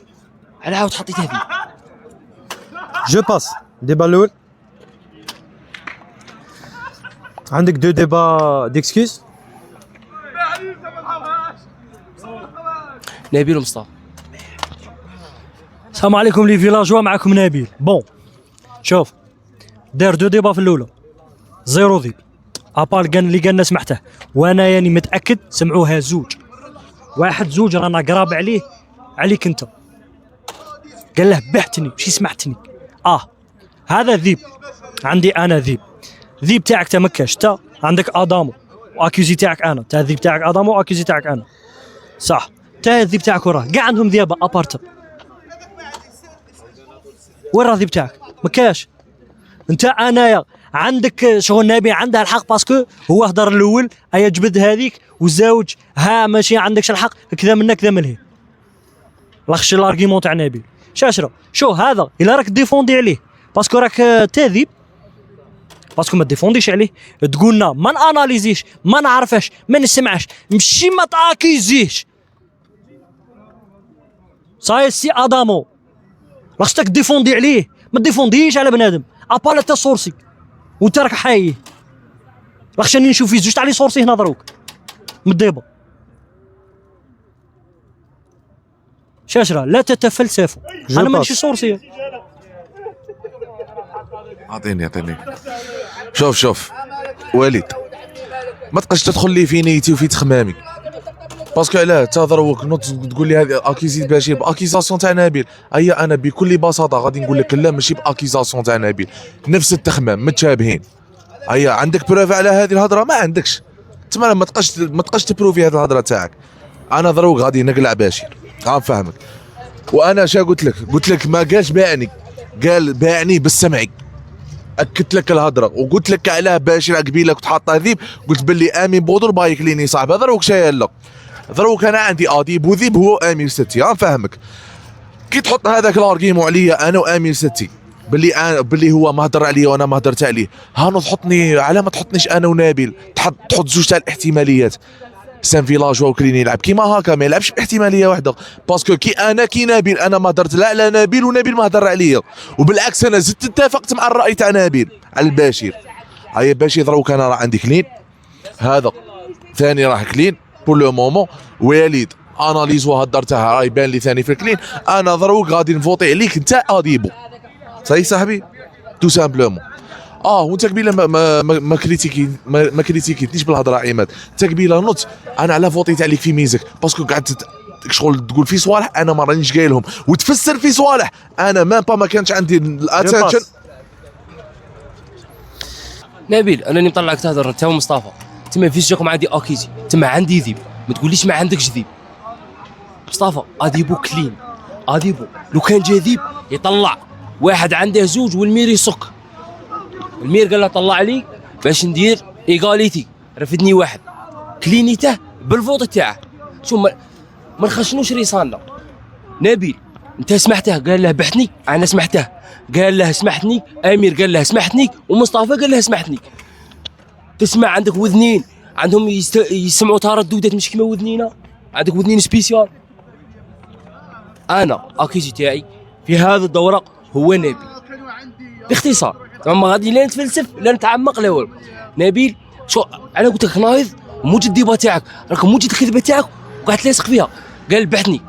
على عاود حطيت هذه. جو باس ديبا الاول. عندك دو ديبا ديكسكيوز. نبيل ومصطفى. السلام عليكم لي فيلاجوا، معكم نبيل. بون شوف، دار دو ديبا في الاولى زيرو ذيب، ابار كان اللي قالنا سمعته، وانا يعني متاكد سمعوها زوج، واحد زوج رانا قراب عليه عليك انت. قال له بحتني مشي سمعتني. هذا ذيب، عندي انا ذيب. ذيب تاعك تمكش، تا عندك ادامو واكيوزي تاعك انا، تا الذيب تاعك ادامو واكيوزي تاعك انا، صح؟ تا الذيب تاعك وراه، كاع عندهم ذيابه ابارت. وين راه الذيب تاعك؟ مكاش. انت انايا عندك شغل نبي عنده الحق، باسكو هو هضر الاول ايا جبد هذيك والزوج ها ماشي عندكش الحق، كذا منك كذا منه. لاخش الارغيمون تاع نبيل شاشره. شو هذا الا راك ديفوندي عليه باسكو راك تاذيب، باسكو ما ديفونديش عليه، تقولنا ما ناناليزيش ما نعرفش ما نسمعش، مشي ما تاكيزيش. صاي سي ادامو لاخشتك ديفوندي عليه، ما ديفونديش على بنادم ابالا تا سورسي وانت راك حايه. لاخشاني نشوف في زوج تاع لي سورسي هنا دروك مديبه. شاشره لا تتفلسفوا، انا مانيش سورسي. اعطيني شوف وليد، ما تبقاش تدخل لي في نيتي وفي تخمامي، باسكو علاه تهضروك نوض تقول لي هذه اكيزي باشي باكيزاسيون تاع نبيل. انا بكل بساطه غادي نقول لك لا، ماشي باكيزاسيون تاع نبيل، نفس التخمام متشابهين. عندك بروف على هذه الهضره؟ ما عندكش، تما ما تبقاش تبروفي هذه الهضره تاعك. انا دروك غادي نقلع باشير، غنفهمك. وانا شا قلت لك ما قالش باعني، قال باعني بالسمعي. اكدت لك الهضره وقلت لك علاه باشير قبيله كنت حاطه ذيب، قلت باللي امين بودر بايك ليني صاحبي. دروك شايا لا، دروك انا عندي اديب وذيب هو امير ستي، غنفهمك. كي تحط هذاك الارغيمون عليا انا وامير ستي باللي هو ما هضر عليا وانا ما هضرت عليه، هانو تحطني على ما تحطنيش انا ونبيل، تحط زوج تاع الاحتماليات. سان فيلاجوا وكلين يلعب كيما هكا، ما يلعبش باحتماليه واحده، باسكو كي نبيل انا ما هضرت لا على نبيل ونبيل ما هضر عليا، وبالعكس انا زدت اتفقت مع الراي تاع نبيل على البشير. باشير دروك انا راه عندي كلين، هذا ثاني راه كلين بور لو مومون. وليد اناليز وهدرتها راه يبان لي ثاني في الكلين. انا دروك غادي نفوتي عليك انت اديبو، صاي صاحبي تو سامبلومون. وانت قبيله ما كريتيكيتنيش بالهضره عماد، انت قبيله نوت انا على فوتيت عليك في ميزك، باسكو قعدت شغل تقول في صوالح انا ما رانيش قايلهم، وتفسر في صوالح انا ما كانش عندي الاتنشن. نبيل انا اللي مطلعك تهضر انت ومصطفى، تما فيش جاكم عندي اكيزي، تما عندي ذيب، ما تقوليش ما عندكش ذيب. مصطفى اديبو كلين، اديبو لو كان جا ذيب يطلع واحد عنده زوج والمير يصك. المير قال له طلع لي باش ندير ايغاليتي، رفدني واحد كلينيته بالفوط تاعه. شو ما نخشنوش ريصاننا. نبيل انت سمعته قال له بحثني، انا سمعته قال له سمحتني، امير قال له سمحتني، ومصطفى قال له سمحتني. تسمع عندك وذنين عندهم يسمعوا ترددات مش كيما وذنينا، عندك وذنين سبيسيال. انا اكيزي تاعي في هذا الدوره هو نبيل باختصار، ما غادي لا نتفلسف لا نتعمق لا والو. نبيل شو انا قلت لك نايض موجد الديبا تاعك، راك موجد الكذبه تاعك وقعدت لاصق فيها. قال بحثني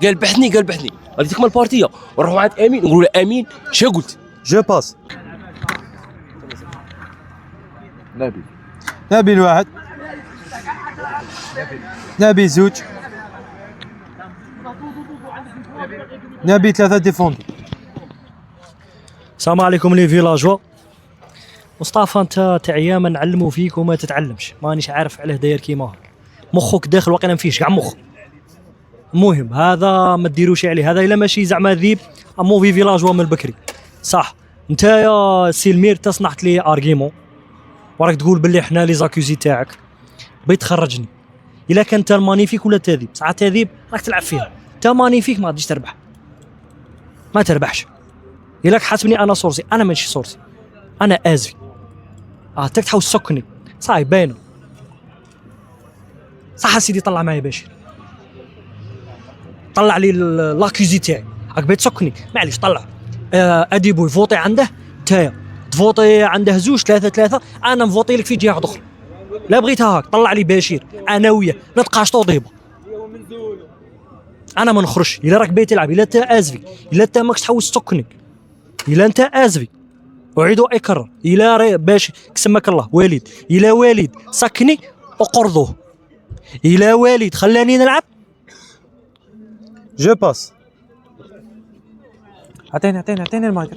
غادي تكمل البارتيه ونروحوا عند امين نقولوا له امين شا قلت. جو باس. نبيل واحد. نبي زوج. نبي 3 ديفوندي. السلام عليكم لي فيلاجوا. مصطفى انت تاع ايام نعلموا فيك وما تتعلمش، مانيش عارف علاه داير كيما هاك، مخك داخل واقيلا مفيش كاع مخ. المهم هذا ما ديروش عليه، هذا الا ماشي زعما ذيب موفي فيلاجوا من البكري. صح انت يا سيلمير تصنعت لي ارغيمون وراك تقول باللي حنا لي زاكوزي تاعك بغيت تخرجني. الا كان انت مانيفيك ولا تذيب، ساعات تذيب راك تلعب فيها، انت مانيفيك ما غاديش تربح، ما تربحش. الا حاسبني انا صورتي، انا ماشي صورتي، انا ازفي. تاك تحاول تسكني صاي باينه. صح سيدي طلع معايا باشر، طلع لي لاكوزي تاعي. راك بغيت تسكني معليش طلع. اديبو يفوطي عنده، نتايا تفوطي عنده 2 3، انا نفوطي لك في جهه اخرى. لا بغيتها هاك، طلع لي بشير انا وياه نتقاشطو ضيبه. انا ما نخرجش الا راك باغي تلعب، الا انت ازفي، الا انت ماكش تحاول تسكني، الا انت ازفي. اعيد واكرر، الا باش كسمك الله والد، الا والد سكني وقرضوه، الا والد خلاني نلعب جو باس. عطيني المايك،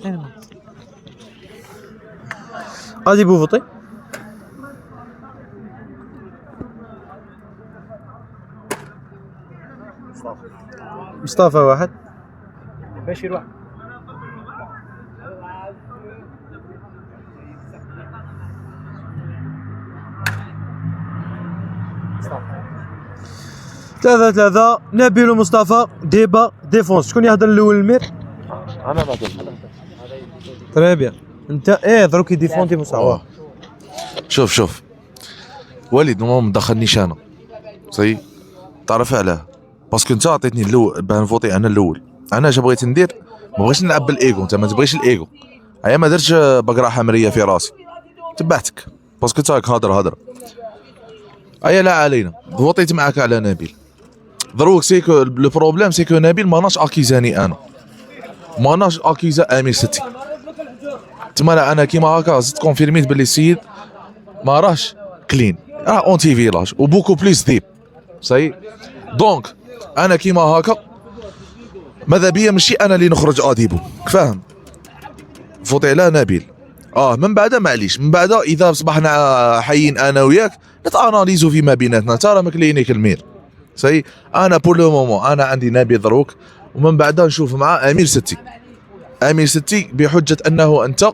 غادي بوفوطي. مصطفى 1. بشير 1. ثلاثة. نبيل ومصطفى ديبا ديفونس. شكون يهضر الاول المير؟ انا بعد تري بيان. انت دروك يديفوندي مصطفى. شوف وليد ما مدخلنيش انا صي، تعرف علاه؟ باسكو انت عطيتني الاول باه نفوتي انا الاول. انا اش بغيت ندير؟ ما بغيتش نلعب بالايغو، انت ما تبغيش الايغو. هيا ما درتش بقره حمريه في راسي، تبعتك باسكو انت هضره. هيا لا علينا، فوطيت معاك على نبيل. دروك سيكو لو بروبليم سيكو نبيل ماناش اكيزاني، انا ماناش اكيزا امير ستي. تما انا كيما هكا زدت كونفيرميت باللي السيد ما راهش كلين، راه اونتي فيلاج وبوكو بليس ديب صاي. دونك انا كيما هكا ماذا بيا ماشي انا اللي نخرج اديبو، فاهم؟ فوتي على نبيل. من بعد معليش، من بعد اذا صبحنا حيين انا وياك نتاناليزو فيما بيناتنا، ترى مكلينيك المير صاي. انا بور لو مومون انا عندي نبيل دروك، ومن بعد نشوف مع امير ستي بحجه انه انت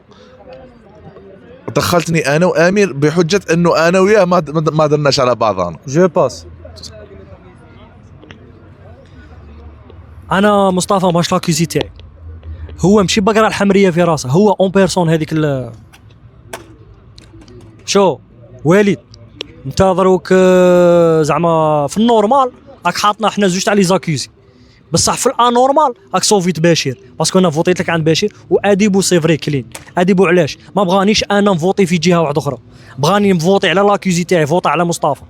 دخلتني انا وامير، بحجه انه انا وياه ما درناش على بعضنا. جو باس. انا مصطفى ماش لاكوزي تاعي، هو ماشي بقره الحمريه في راسه، هو اون بيرسون هذيك شو والد انت دروك زعما في النورمال راك حاطنا حنا زوج تاع لي زاكوزي، بصح في الانورمال راك صوفيت بشير باسكو انا فوتيت لك عند بشير. واديبو سي فري كلين. اديبو علاش ما بغانيش انا نفوطي في جهه واحده اخرى، بغاني نفوطي على لاكوزي تاعي، فوطي على مصطفى.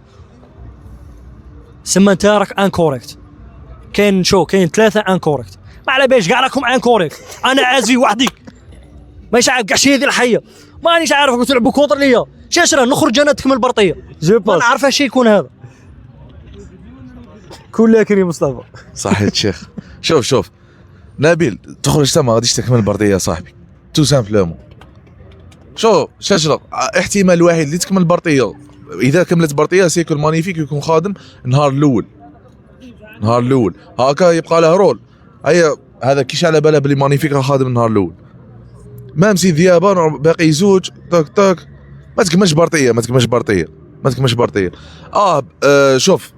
سما انت راك انكوريكت. كاين 3 انكوريكت، ما على بالش كاع راكم انكوريكت. انا عازفي وحدي ماشي عارف كاع شي هذه الحيه، مانيش عارف قلت تلعبوا كونتر ليا شاشره نخرج انا تكمل برطيه. جو باس. ما نعرف اش يكون هذا كلها كريم مصطفى. صحيت شيخ. شوف نبيل تخرج تا ما غاديش تكمل برطيه يا صاحبي، تو سامبلومون. شوف شاشره احتمال واحد اللي تكمل برطيه، اذا كملت برطيه سيكو المانيفيك يكون خادم النهار الاول هكا يبقى له رول. هذا كيش على باله بلي مانيفيك راه خادم النهار الاول، ما مسي ذيابان باقي زوج تاك ما تكملش برطيه. شوف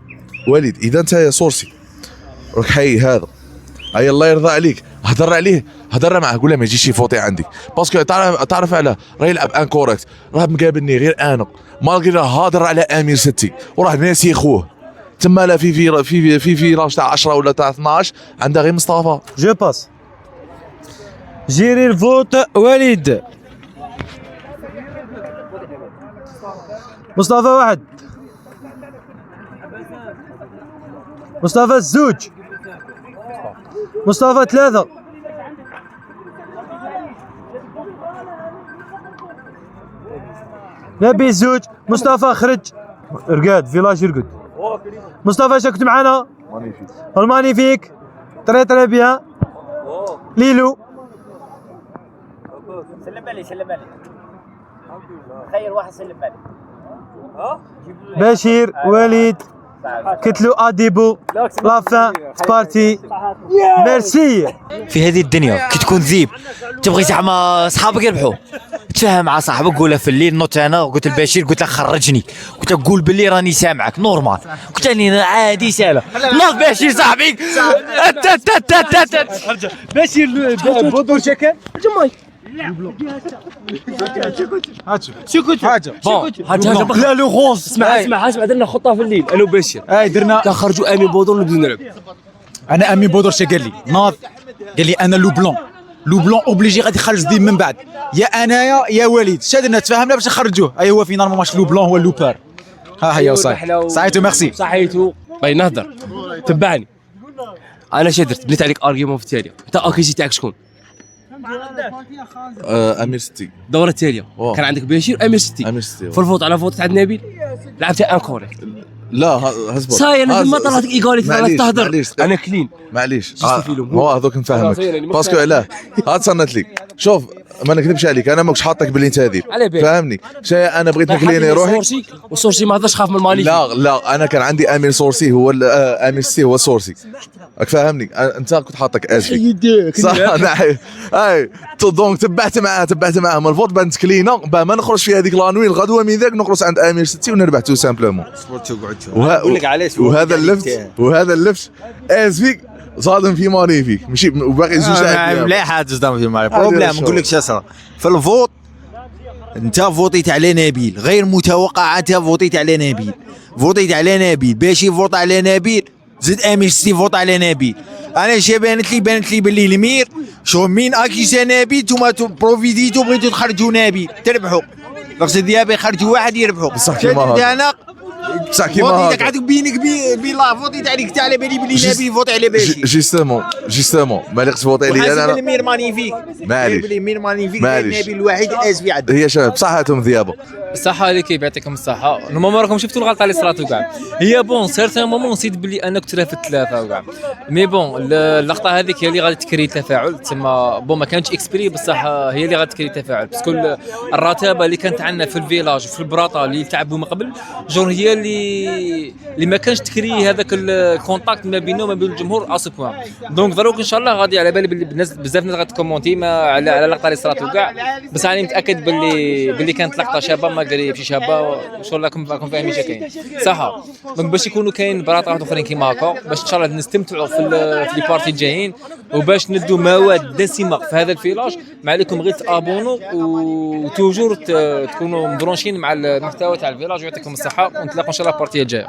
وليد، اذا انت يا صورسي راك حي هذا، الله يرضى عليك هضر معاه، قول له ما يجيش يفوتي عندي، باسكو تعرف علاه راه يلعب انكوريكت، راه مقابلني غير انا مالغري راه هاضر على امير ستي وراه ناسي خوه. تما لا في فيلاج تاع 10 ولا تاع 12 عندها غير مصطفى. جو باس. جيري الفوت وليد. مصطفى 1. مصطفى 2. مصطفى 3. نبي 2. مصطفى خرج. رقاد فيلاج يرقد. مصطفى كنت معنا المانيفيك تري بيان ليلو سلم علي خير واحد سلم علي بشير وليد كتلو اديبو لافان سبارتي ميرسي. في هذه الدنيا كي تكون ذيب تبغي زعما صحابك يربحوا، تفاهم مع صاحبك، قولها في الليل نوت انا قلت لبشير قلت له خرجني، قلت له قول باللي راني سامعك نورمال، قلت لي عادي سهله. لا بشير صاحبي بشير بودور شكل جماي لا لو غوص اسمع درنا خطه في الليل انا وبشير درنا خرجوا امين بودور ونبداو نلعب. انا امين بودور شا قال لي ناض، قال لي انا لو بلون اوبليجي غادي يخرج ذيب من بعد، يا انايا يا وليد شادنا تفاهمنا باش نخرجوه. اي هو فينالمون ماش لو بلون هو لوبار. ها هي وصاي صحيتو ميرسي صحيتو باغي نهضر تبعني. انا شدرت بنيت عليك ارغيومون في التاليه، انت اكيسي تاعك شكون؟ امير ستي. الدوره التاليه كان عندك بشير امير ستي في الفوت على فوت تاع نبيل لعبتها انكوري. لا هزبط صاي انا ما طلعتك ايغاليتي راك تهضر انا كلين معليش هو هذوك نفهمك باسكو علاه هاد صنت لك. شوف ما نكذبش عليك، انا ماكش حاطك باللي انت هذيب فهمني. شاي انا بغيت نكليني روحي وصورسي ما هضرش خاف من المالي. لا انا كان عندي امين صورسي هو امين سي هو صورسي راك فاهمني. انت كنت حاطك اسفي صح. اي دونك تبعت معاه من الفوت بان تكلينا با ما نخرج في هذيك لانوي الغدوه من ذاك نخرج عند امير ستي ونربح تو سامبلومون. نقول لك علاش وهذا اللفت اسفي صادم في مانيفيك ماشي وباقي زوج لاعبين مليح صدام في مانيفيك. بروبليم نقول لك شاسرا في الفوت انت فوتيت على نبيل غير متوقع، انت فوتيت على نبيل باش يفوت على نبيل زد امير ستي فوت على نبيل. انا شي بانت لي باللي المير شو مين اكيسا نبيل نتوما بروفيتيتو بغيتو تخرجوا نبيل تربحوا مقصد ديابي يخرجوا واحد يربحوا بصح كيما انا بصح كيما فوتيتك عندك بينك بلا فوتيت عليك تاع على بالي بلي نبيل فوت على بالي جيستومون مالك تفوت عليا انا المير مانيفيك معليش المير مانيفيك نبيل الوحيد اسفي عندك. هي شباب بصحتهم ذيابه الصحة اللي يعطيكم الصحة. نورمالمون راكم شفتوا الغلطة اللي صرات وكاع. هي بون سيرتان مومون نسيت بلي انا كنت رافد ثلاثة وكاع. مي بون اللقطة هذيك هي اللي غادي تكري تفاعل تسمى بون ما كانتش اكسبري بصح هي اللي غادي تكري تفاعل باسكو الرتابة اللي كانت عندنا في الفيلاج وفي البراطة اللي تعبوا من قبل جور هي اللي ما كانش تكري هذاك الكونتاكت ما بينه وما بين الجمهور اسو بوان. دونك دروك ان شاء الله غادي على بالي بزاف ناس غادي تكومونتي على اللقطة اللي صرات وكاع، بس راني متأكد باللي كانت لقطة شابة ما قدر يمشي شابه شغل راكم فاهمين اش كاين صح. دونك باش يكونوا كاين براطات اخرين كيما هكا باش ان شاء الله نستمتعوا في لي بارتي الجايين وباش ندوا مواد دسمه في هذا الفيلاج. ما عليكم غير تابونوا وتوجور تكونوا مبرونشين مع المحتوى تاع الفيلاج ويعطيكم الصحه ونتلاقوا ان شاء الله البارتيه الجايه.